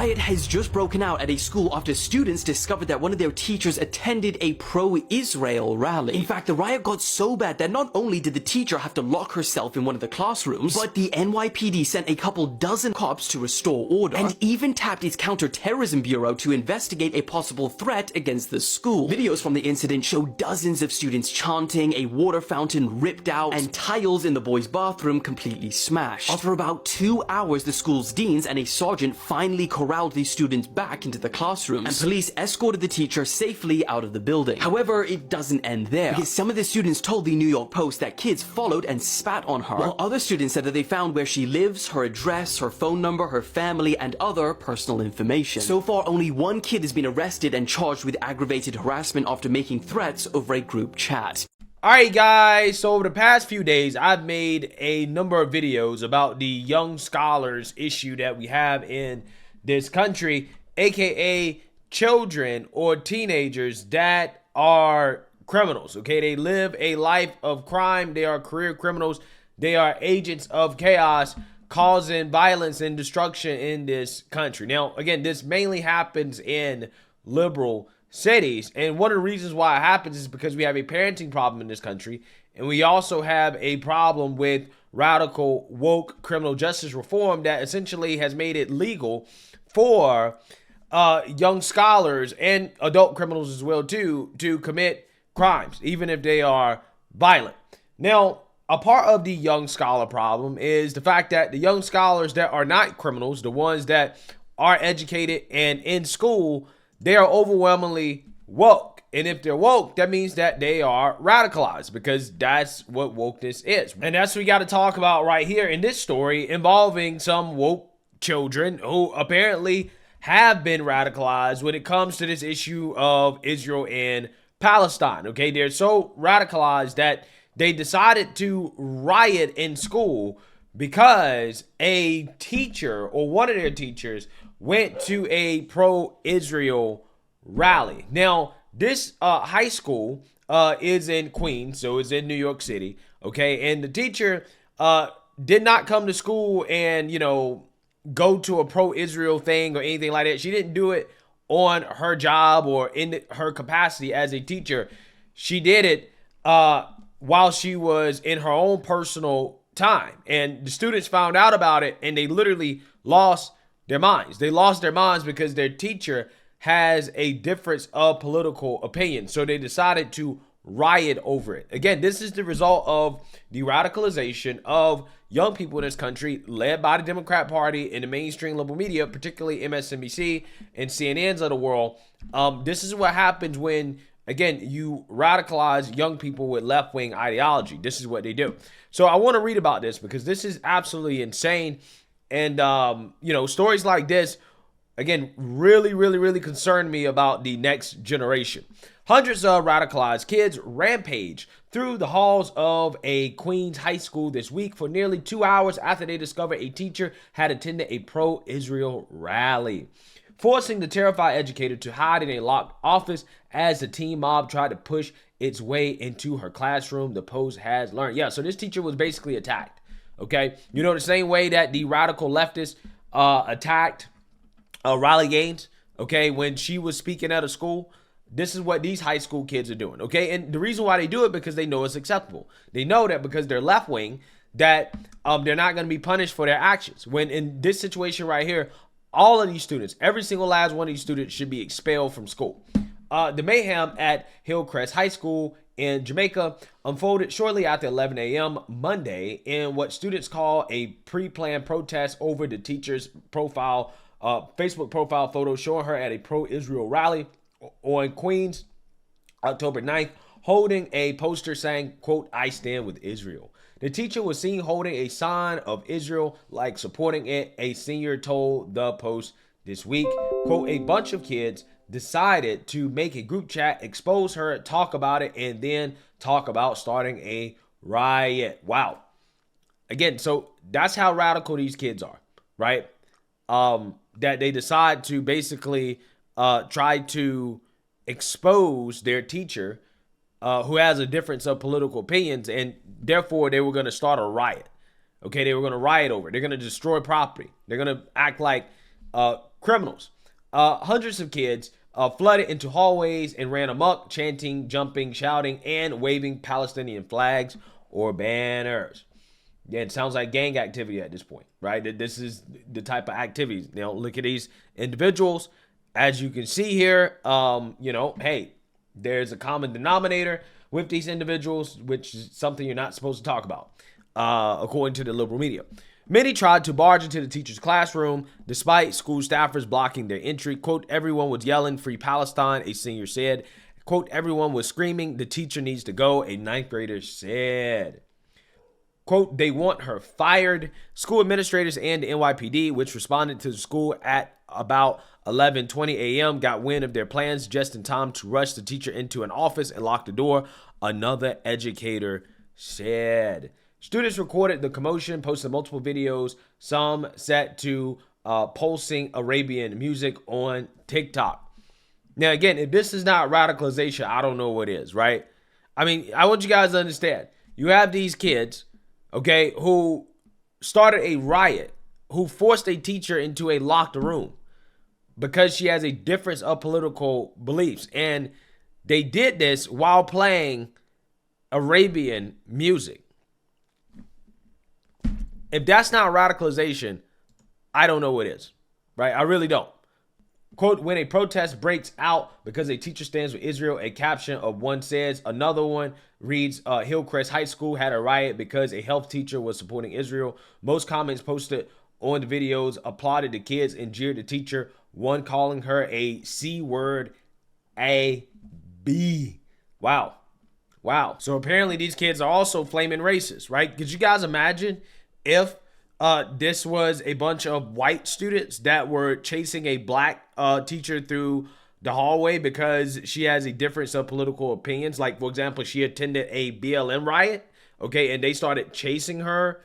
riot has just broken out at a school after students discovered that one of their teachers attended a pro-Israel rally. In fact, the riot got so bad that not only did the teacher have to lock herself in one of the classrooms, but the NYPD sent a couple dozen cops to restore order, and even tapped its counterterrorism bureau to investigate a possible threat against the school. Videos from the incident show dozens of students chanting, a water fountain ripped out, and tiles in the boys' bathroom completely smashed. After about 2 hours, the school's deans and a sergeant finally corralled these students back into the classrooms, and police escorted the teacher safely out of the building. However, it doesn't end there, because some of the students told the New York Post that kids followed and spat on her, while other students said that they found where she lives, her address, her phone number, her family, and other personal information. So far, only one kid has been arrested and charged with aggravated harassment after making threats over a group chat. Alright guys, so over the past few days, I've made a number of videos about the young scholars issue that we have in this country, aka children or teenagers that are criminals, okay? They live a life of crime, they are career criminals, they are agents of chaos, causing violence and destruction in this country. Now, again, this mainly happens in liberal cities, and one of the reasons why it happens is because we have a parenting problem in this country, and we also have a problem with radical woke criminal justice reform that essentially has made it legal for young scholars and adult criminals as well too to commit crimes, even if they are violent. Now, a part of the young scholar problem is the fact that the young scholars that are not criminals, the ones that are educated and in school, they are overwhelmingly woke. And if they're woke, that means that they are radicalized, because that's what wokeness is. And that's what we got to talk about right here in this story involving some woke children who apparently have been radicalized when it comes to this issue of Israel and Palestine. Okay, they're so radicalized that they decided to riot in school because a teacher or one of their teachers went to a pro-Israel rally. Now, this high school is in Queens, so it's in New York City, okay? And the teacher did not come to school and, you know, go to a pro-Israel thing or anything like that. She didn't do it on her job or in her capacity as a teacher. She did it while she was in her own personal time. And the students found out about it, and they literally lost their minds. They lost their minds because their teacher has a difference of political opinion. So they decided to riot over it. Again, this is the result of the radicalization of young people in this country, led by the Democrat Party and the mainstream liberal media, particularly MSNBC and CNNs of the world. This is what happens when, again, you radicalize young people with left-wing ideology. This is what they do. So I want to read about this because this is absolutely insane. And, you know, stories like this, again, really concern me about the next generation. Hundreds of radicalized kids rampage through the halls of a Queens high school this week for nearly 2 hours after they discovered a teacher had attended a pro-Israel rally, forcing the terrified educator to hide in a locked office as the teen mob tried to push its way into her classroom, the Post has learned. Yeah, so this teacher was basically attacked. Okay, you know, the same way that the radical leftists attacked Riley Gaines, okay, when she was speaking at a school. This is what these high school kids are doing, okay? And the reason why they do it because they know it's acceptable. They know that because they're left wing, that they're not going to be punished for their actions. When in this situation right here, all of these students, every single last one of these students should be expelled from school. The mayhem at Hillcrest High School in Jamaica unfolded shortly after 11 a.m. Monday in what students call a pre-planned protest over the teacher's profile, Facebook profile photo showing her at a pro-Israel rally on Queens, October 9th, holding a poster saying, quote, "I stand with Israel." The teacher was seen holding a sign of Israel, like supporting it, a senior told the Post this week. Quote, "A bunch of kids decided to make a group chat, expose her, talk about it, and then talk about starting a riot." Wow. Again, so that's how radical these kids are, right? That they decide to basically try to expose their teacher who has a difference of political opinions, and therefore they were going to start a riot. Okay, they were going to riot over it. They're going to destroy property. They're going to act like criminals. Hundreds of kids flooded into hallways and ran amok, chanting, jumping, shouting, and waving Palestinian flags or banners. Yeah, it sounds like gang activity at this point, right? This is the type of activities. Now, look at these individuals. As you can see here, hey, there's a common denominator with these individuals, which is something you're not supposed to talk about, according to the liberal media. Many tried to barge into the teacher's classroom, despite school staffers blocking their entry. Quote, everyone was yelling, "Free Palestine," a senior said. Quote, everyone was screaming, "The teacher needs to go," a ninth grader said. Quote, they want her fired. School administrators and the NYPD, which responded to the school at about 11:20 a.m., got wind of their plans just in time to rush the teacher into an office and lock the door, another educator said. Students recorded the commotion, posted multiple videos, some set to pulsing Arabian music on TikTok. Now, again, if this is not radicalization, I don't know what is, right? I mean, I want you guys to understand. You have these kids, okay, who started a riot, who forced a teacher into a locked room because she has a difference of political beliefs. And they did this while playing Arabian music. If that's not radicalization, I don't know what is, right? I really don't. Quote, when a protest breaks out because a teacher stands with Israel, a caption of one says. Another one reads, Hillcrest High School had a riot because a health teacher was supporting Israel. Most comments posted on the videos applauded the kids and jeered the teacher, one calling her a C word, a B. Wow. Wow. So apparently these kids are also flaming racist, right? Could you guys imagine if this was a bunch of white students that were chasing a black teacher through the hallway because she has a difference of political opinions? Like, for example, she attended a BLM riot, okay, and they started chasing her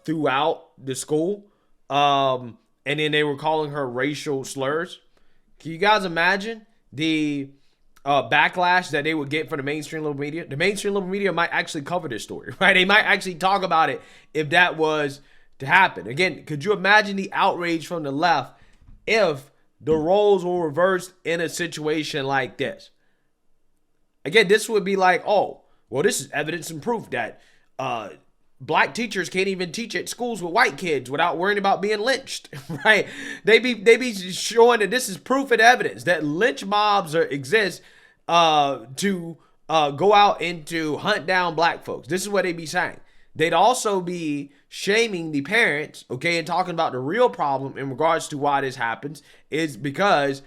throughout the school, and then they were calling her racial slurs. Can you guys imagine the backlash that they would get from the mainstream liberal media? The mainstream liberal media might actually cover this story, right? They might actually talk about it if that was to happen. Again, could you imagine the outrage from the left if the roles were reversed in a situation like this? Again, this would be like, oh, well, this is evidence and proof that black teachers can't even teach at schools with white kids without worrying about being lynched, right? They be showing that this is proof and evidence that lynch mobs exist to go out and to hunt down black folks. This is what they be saying. They'd also be shaming the parents, okay, and talking about the real problem in regards to why this happens is because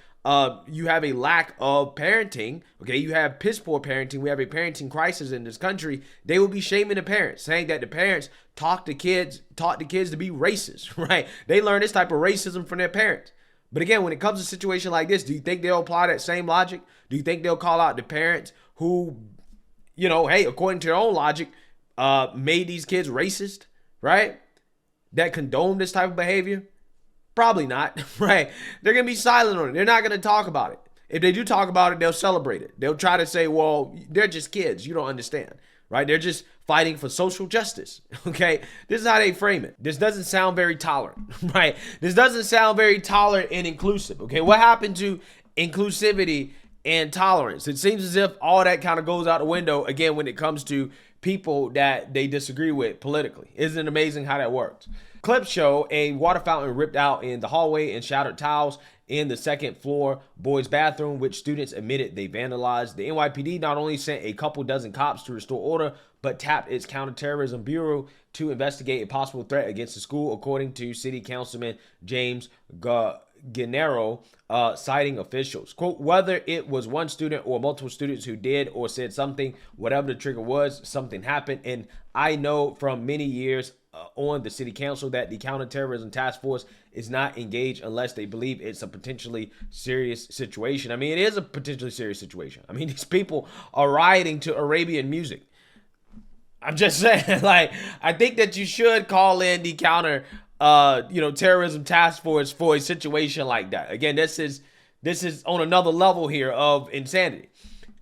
you have a lack of parenting, okay? You have piss poor parenting. We have a parenting crisis in this country. They will be shaming the parents, saying that the parents taught the kids to be racist, right? They learn this type of racism from their parents. But again, when it comes to a situation like this, do you think they'll apply that same logic? Do you think they'll call out the parents who, hey, according to their own logic, made these kids racist, right? That condone this type of behavior? Probably not, right? They're going to be silent on it. They're not going to talk about it. If they do talk about it, they'll celebrate it. They'll try to say, well, they're just kids. You don't understand, right? They're just fighting for social justice, okay? This is how they frame it. This doesn't sound very tolerant, right? This doesn't sound very tolerant and inclusive, okay? What happened to inclusivity and tolerance? It seems as if all that kind of goes out the window, again, when it comes to people that they disagree with politically. Isn't it amazing how that works? Clips show a water fountain ripped out in the hallway and shattered tiles in the second floor boys' bathroom, which students admitted they vandalized. The NYPD not only sent a couple dozen cops to restore order, but tapped its counterterrorism bureau to investigate a possible threat against the school, according to City Councilman James Gennaro, citing officials. Quote, whether it was one student or multiple students who did or said something, whatever the trigger was, something happened. And I know from many years on the city council that the counterterrorism task force is not engaged unless they believe it's a potentially serious situation. I mean, it is a potentially serious situation. I mean, these people are rioting to Arabian music. I'm just saying, like, I think that you should call in the counter terrorism task force for a situation like that. Again, this is on another level here of insanity.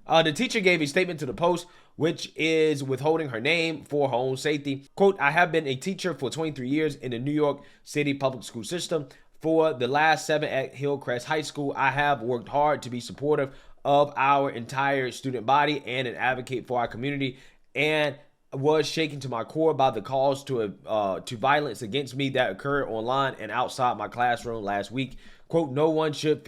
The teacher gave a statement to the Post, which is withholding her name for her own safety. Quote, I have been a teacher for 23 years in the New York City public school system. for the last 7 at Hillcrest High School, I have worked hard to be supportive of our entire student body and an advocate for our community, and was shaken to my core by the calls to violence against me that occurred online and outside my classroom last week. Quote, no one should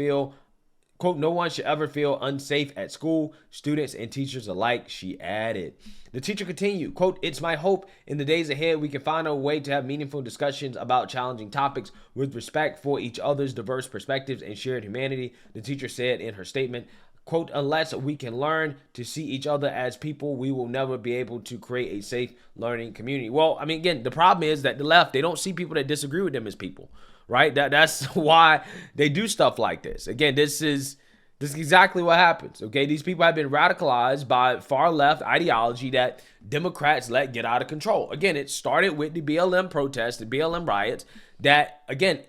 ever feel unsafe at school, students and teachers alike, she added. The teacher continued, quote, it's my hope in the days ahead we can find a way to have meaningful discussions about challenging topics with respect for each other's diverse perspectives and shared humanity, the teacher said in her statement. Quote, unless we can learn to see each other as people, we will never be able to create a safe learning community. Well, I mean, again, the problem is that the left, they don't see people that disagree with them as people, right? That's why they do stuff like this. Again, this is exactly what happens, okay? These people have been radicalized by far left ideology that Democrats let get out of control. Again, it started with the BLM protests, the BLM riots that, again,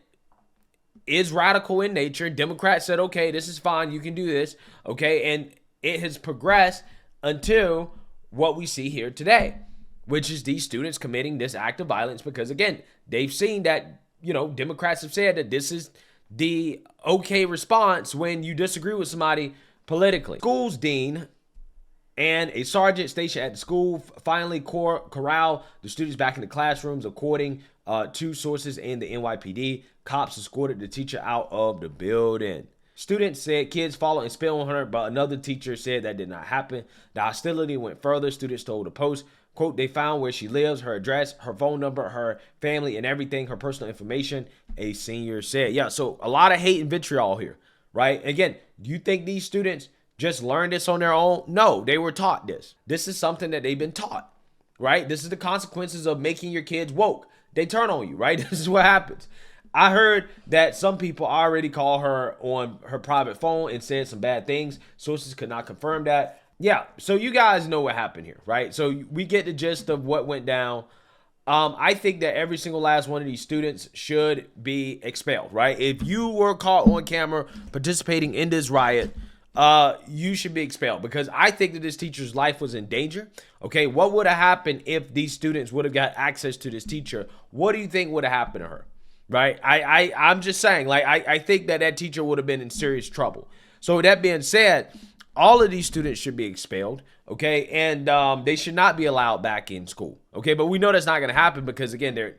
is radical in nature. Democrats said, okay, this is fine, you can do this, okay? And it has progressed until what we see here today, which is these students committing this act of violence because, again, they've seen that, Democrats have said that this is the okay response when you disagree with somebody politically. School's dean and a sergeant stationed at the school finally corralled the students back in the classrooms, according to sources in the NYPD. Cops escorted the teacher out of the building. Students said kids followed and spit on her, but another teacher said that did not happen. The hostility went further. Students told the Post, quote, they found where she lives, her address, her phone number, her family, and everything, her personal information, a senior said. Yeah, so a lot of hate and vitriol here, right? Again, do you think these students just learned this on their own? No, they were taught this. This is something that they've been taught, right? This is the consequences of making your kids woke. They turn on you, right? This is what happens. I heard that some people already called her on her private phone and said some bad things. Sources could not confirm that. Yeah, so you guys know what happened here, right? So we get the gist of what went down. I think that every single last one of these students should be expelled, right? If you were caught on camera participating in this riot, you should be expelled because I think that this teacher's life was in danger. Okay, what would have happened if these students would have got access to this teacher? What do you think would have happened to her? Right? I'm just saying, like, I think that teacher would have been in serious trouble. So with that being said, all of these students should be expelled, okay? And they should not be allowed back in school, okay? But we know that's not going to happen because, again, they're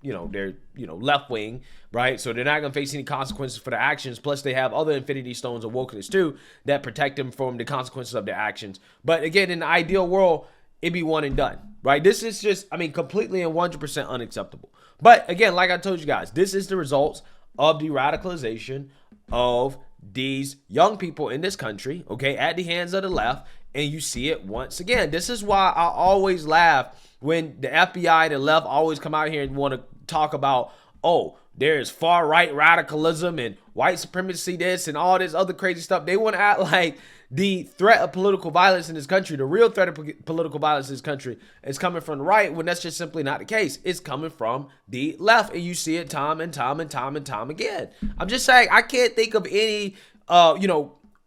left wing, right? So they're not going to face any consequences for their actions. Plus, they have other infinity stones of wokeness too that protect them from the consequences of their actions. But again, in the ideal world, it'd be one and done, right? This is just, completely and 100% unacceptable. But again, like I told you guys, this is the results of the radicalization of these young people in this country, okay, at the hands of the left, and you see it once again. This is why I always laugh when the FBI and the left always come out here and want to talk about, oh, there's far-right radicalism and white supremacy this and all this other crazy stuff. They want to act like the threat of political violence in this country, the real threat of political violence in this country is coming from the right, when that's just simply not the case. It's coming from the left, and you see it time and time and time and time again. I'm just saying, I can't think of any,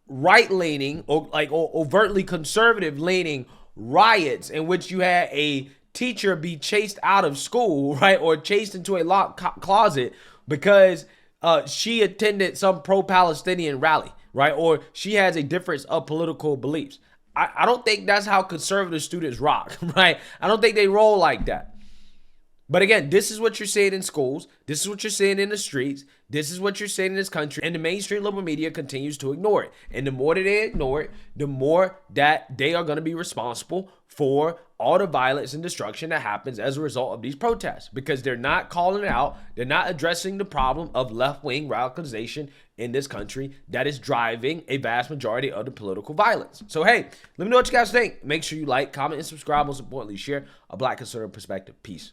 right-leaning or overtly conservative-leaning riots in which you had a teacher be chased out of school, right, or chased into a locked closet because she attended some pro-Palestinian rally, right, or she has a difference of political beliefs. I don't think that's how conservative students rock, right? I don't think they roll like that. But again, this is what you're seeing in schools. This is what you're seeing in the streets. This is what you're seeing in this country. And the mainstream liberal media continues to ignore it. And the more that they ignore it, the more that they are going to be responsible for all the violence and destruction that happens as a result of these protests. Because they're not calling it out. They're not addressing the problem of left-wing radicalization in this country that is driving a vast majority of the political violence. So, hey, let me know what you guys think. Make sure you like, comment, and subscribe. Most importantly, share a Black conservative perspective. Peace.